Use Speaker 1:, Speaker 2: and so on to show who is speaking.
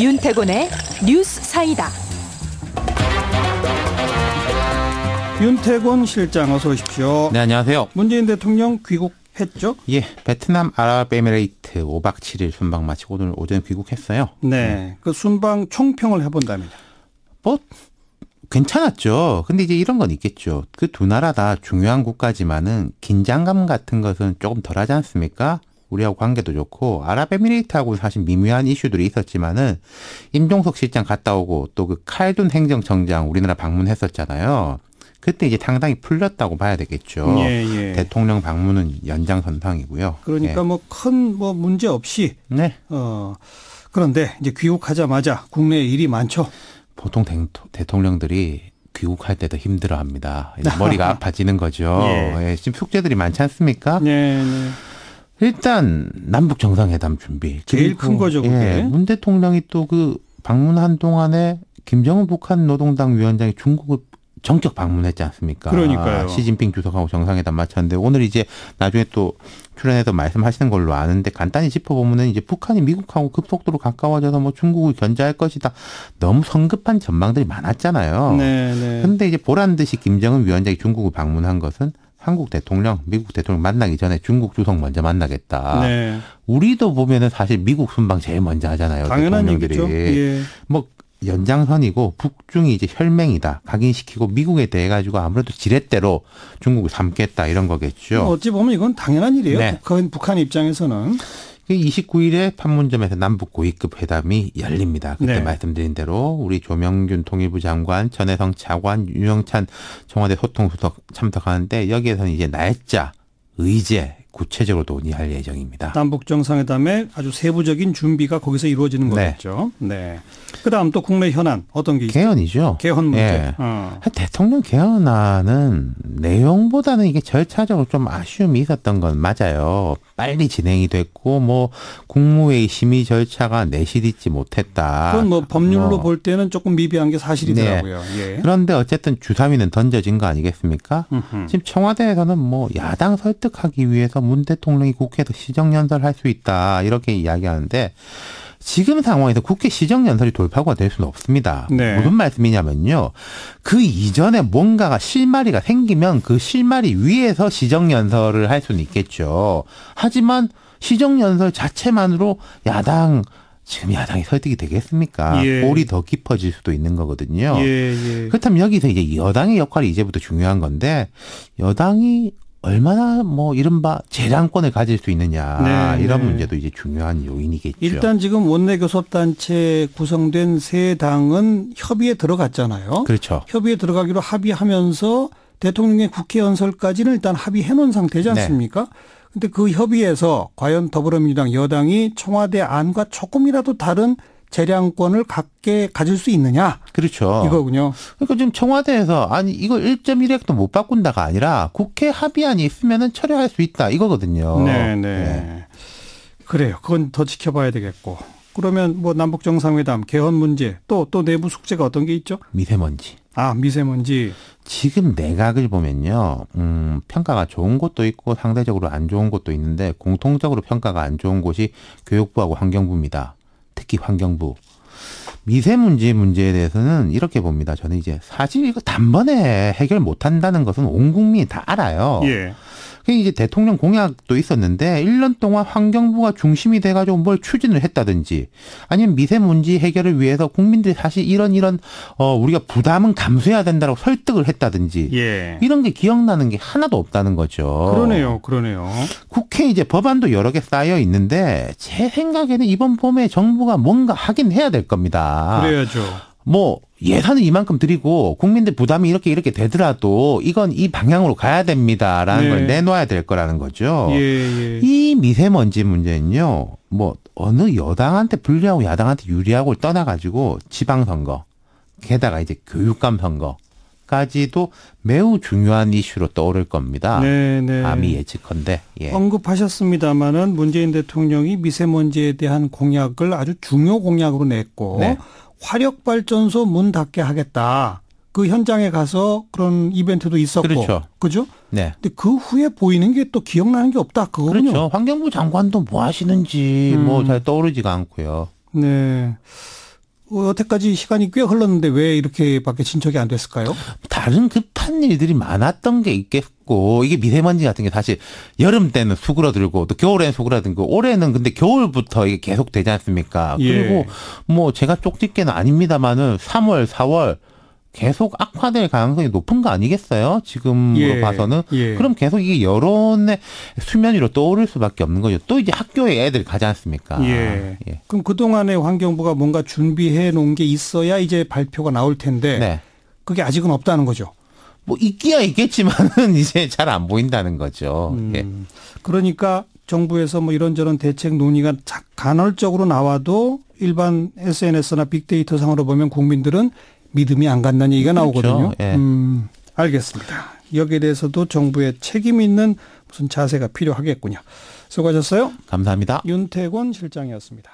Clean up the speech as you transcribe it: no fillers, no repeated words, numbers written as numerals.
Speaker 1: 윤태곤의 뉴스사이다.
Speaker 2: 윤태곤 실장 어서 오십시오.
Speaker 3: 네, 안녕하세요.
Speaker 2: 문재인 대통령 귀국했죠?
Speaker 3: 예, 베트남 아랍에미레이트 5박 7일 순방 마치고 오늘 오전에 귀국했어요.
Speaker 2: 네, 그 순방 총평을 해본답니다.
Speaker 3: 뭐 괜찮았죠. 근데 이제 이런 건 있겠죠. 그 두 나라 다 중요한 국가지만은 긴장감 같은 것은 조금 덜하지 않습니까? 우리하고 관계도 좋고 아랍에미레이트하고 사실 미묘한 이슈들이 있었지만은 임종석 실장 갔다 오고 또 그 칼둔 행정청장 우리나라 방문했었잖아요. 그때 이제 상당히 풀렸다고 봐야 되겠죠.
Speaker 2: 예, 예.
Speaker 3: 대통령 방문은 연장선상이고요.
Speaker 2: 그러니까
Speaker 3: 예.
Speaker 2: 뭐 큰 문제 없이.
Speaker 3: 네.
Speaker 2: 그런데 이제 귀국하자마자 국내에 일이 많죠.
Speaker 3: 보통 대통령들이 귀국할 때도 힘들어합니다. 머리가 아파지는 거죠.
Speaker 2: 예.
Speaker 3: 예, 지금 숙제들이 많지 않습니까?
Speaker 2: 네, 네.
Speaker 3: 일단 남북 정상회담 준비.
Speaker 2: 제일 큰 거죠, 그게.
Speaker 3: 예, 문 대통령이 또 그 방문한 동안에 김정은 북한 노동당 위원장이 중국을 정격 방문했지 않습니까?
Speaker 2: 그러니까요.
Speaker 3: 시진핑 주석하고 정상회담 마쳤는데 오늘 이제 나중에 또 출연해서 말씀하시는 걸로 아는데 간단히 짚어보면은 이제 북한이 미국하고 급속도로 가까워져서 뭐 중국을 견제할 것이다. 너무 성급한 전망들이 많았잖아요.
Speaker 2: 네, 네.
Speaker 3: 근데 이제 보란 듯이 김정은 위원장이 중국을 방문한 것은 한국 대통령, 미국 대통령 만나기 전에 중국 주석 먼저 만나겠다.
Speaker 2: 네.
Speaker 3: 우리도 보면은 사실 미국 순방 제일 먼저 하잖아요.
Speaker 2: 당연한
Speaker 3: 대통령들이.
Speaker 2: 얘기죠. 예.
Speaker 3: 뭐 연장선이고 북중이 이제 혈맹이다. 각인시키고 미국에 대해 가지고 아무래도 지렛대로 중국을 삼겠다 이런 거겠죠.
Speaker 2: 어찌 보면 이건 당연한 일이에요.
Speaker 3: 네.
Speaker 2: 북한 입장에서는.
Speaker 3: 29일에 판문점에서 남북 고위급 회담이 열립니다. 그때
Speaker 2: 네.
Speaker 3: 말씀드린 대로 우리 조명균 통일부 장관, 전해성 차관, 유영찬 청와대 소통수석 참석하는데 여기에서는 이제 날짜, 의제 구체적으로 논의할 예정입니다.
Speaker 2: 남북 정상회담의 아주 세부적인 준비가 거기서 이루어지는 거겠죠. 네. 그다음 또 국내 현안 어떤 게 있죠?
Speaker 3: 개헌이죠.
Speaker 2: 개헌 문제.
Speaker 3: 예. 대통령 개헌안은 내용보다는 이게 절차적으로 좀 아쉬움이 있었던 건 맞아요. 빨리 진행이 됐고 뭐 국무회의 심의 절차가 내실있지 못했다.
Speaker 2: 그건 뭐 법률로 볼 때는 조금 미비한 게 사실이더라고요.
Speaker 3: 네.
Speaker 2: 예.
Speaker 3: 그런데 어쨌든 주사위는 던져진 거 아니겠습니까? 지금 청와대에서는 뭐 야당 설득하기 위해서 문 대통령이 국회에서 시정연설할 수 있다 이렇게 이야기하는데 지금 상황에서 국회 시정연설이 돌파구가 될 수는 없습니다.
Speaker 2: 네.
Speaker 3: 무슨 말씀이냐면요. 그 이전에 뭔가가 실마리가 생기면 그 실마리 위에서 시정연설을 할 수는 있겠죠. 하지만 시정연설 자체만으로 지금 야당이 설득이 되겠습니까?
Speaker 2: 예.
Speaker 3: 골이 더 깊어질 수도 있는 거거든요.
Speaker 2: 예, 예.
Speaker 3: 그렇다면 여기서 이제 여당의 역할이 이제부터 중요한 건데 여당이 얼마나 뭐 이른바 재량권을 가질 수 있느냐
Speaker 2: 네,
Speaker 3: 이런
Speaker 2: 네.
Speaker 3: 문제도 이제 중요한 요인이겠죠.
Speaker 2: 일단 지금 원내교섭단체 구성된 세 당은 협의에 들어갔잖아요.
Speaker 3: 그렇죠.
Speaker 2: 협의에 들어가기로 합의하면서 대통령의 국회 연설까지는 일단 합의해 놓은 상태지 않습니까? 근데 그 협의에서 과연 더불어민주당 여당이 청와대 안과 조금이라도 다른 재량권을 가질 수 있느냐?
Speaker 3: 그렇죠.
Speaker 2: 이거군요.
Speaker 3: 그러니까 지금 청와대에서 이걸 1.1핵도 못 바꾼다가 아니라 국회 합의안이 있으면은 처리할 수 있다 이거거든요.
Speaker 2: 네.
Speaker 3: 네.
Speaker 2: 그래요. 그건 더 지켜봐야 되겠고. 그러면 뭐 남북 정상회담, 개헌 문제, 또 내부 숙제가 어떤 게 있죠?
Speaker 3: 미세먼지.
Speaker 2: 미세먼지.
Speaker 3: 지금 내각을 보면요, 평가가 좋은 곳도 있고 상대적으로 안 좋은 곳도 있는데 공통적으로 평가가 안 좋은 곳이 교육부하고 환경부입니다. 특히 환경부. 미세먼지 문제에 대해서는 이렇게 봅니다. 저는 이제 사실 이거 단번에 해결 못 한다는 것은 온 국민이 다 알아요.
Speaker 2: 예.
Speaker 3: 이제 대통령 공약도 있었는데 1년 동안 환경부가 중심이 돼가지고 뭘 추진을 했다든지 아니면 미세먼지 해결을 위해서 국민들이 사실 이런 우리가 부담은 감수해야 된다고 설득을 했다든지
Speaker 2: 예.
Speaker 3: 이런 게 기억나는 게 하나도 없다는 거죠.
Speaker 2: 그러네요.
Speaker 3: 국회에 이제 법안도 여러 개 쌓여 있는데 제 생각에는 이번 봄에 정부가 뭔가 하긴 해야 될 겁니다.
Speaker 2: 그래야죠.
Speaker 3: 뭐 예산을 이만큼 드리고 국민들 부담이 이렇게 되더라도 이건 이 방향으로 가야 됩니다라는 걸 내놔야 될 거라는 거죠.
Speaker 2: 예.
Speaker 3: 이 미세먼지 문제는요. 뭐 어느 여당한테 불리하고 야당한테 유리하고를 떠나가지고 지방선거 게다가 이제 교육감 선거까지도 매우 중요한 이슈로 떠오를 겁니다.
Speaker 2: 네.
Speaker 3: 감히 예측컨대. 예.
Speaker 2: 언급하셨습니다마는 문재인 대통령이 미세먼지에 대한 공약을 아주 중요 공약으로 냈고
Speaker 3: 네.
Speaker 2: 화력발전소 문 닫게 하겠다. 그 현장에 가서 그런 이벤트도 있었고.
Speaker 3: 그렇죠.
Speaker 2: 그죠?
Speaker 3: 네.
Speaker 2: 근데 그 후에 보이는 게 또 기억나는 게 없다. 그거군요.
Speaker 3: 그렇죠. 환경부 장관도 뭐 하시는지 뭐 잘 떠오르지가 않고요.
Speaker 2: 네. 여태까지 시간이 꽤 흘렀는데 왜 이렇게밖에 진척이 안 됐을까요?
Speaker 3: 다른 급한 일들이 많았던 게 있겠고, 이게 미세먼지 같은 게 사실 여름 때는 수그러들고 또 겨울에는 수그러들고, 올해는 근데 겨울부터 이게 계속 되지 않습니까?
Speaker 2: 예.
Speaker 3: 그리고 뭐 제가 쪽집게는 아닙니다만은 3월, 4월 계속 악화될 가능성이 높은 거 아니겠어요? 지금으로 봐서는. 그럼 계속 이게 여론의 수면 위로 떠오를 수밖에 없는 거죠. 또 이제 학교에 애들 가지 않습니까?
Speaker 2: 그럼 그동안에 환경부가 뭔가 준비해 놓은 게 있어야 이제 발표가 나올 텐데
Speaker 3: 네. 그게
Speaker 2: 아직은 없다는 거죠.
Speaker 3: 뭐 있기야 있겠지만은 이제 잘 안 보인다는 거죠.
Speaker 2: 그러니까 정부에서 뭐 이런저런 대책 논의가 간헐적으로 나와도 일반 SNS나 빅데이터 상으로 보면 국민들은 믿음이 안 간다는 얘기가 나오거든요.
Speaker 3: 그렇죠.
Speaker 2: 알겠습니다. 여기에 대해서도 정부의 책임 있는 무슨 자세가 필요하겠군요. 수고하셨어요.
Speaker 3: 감사합니다.
Speaker 2: 윤태권 실장이었습니다.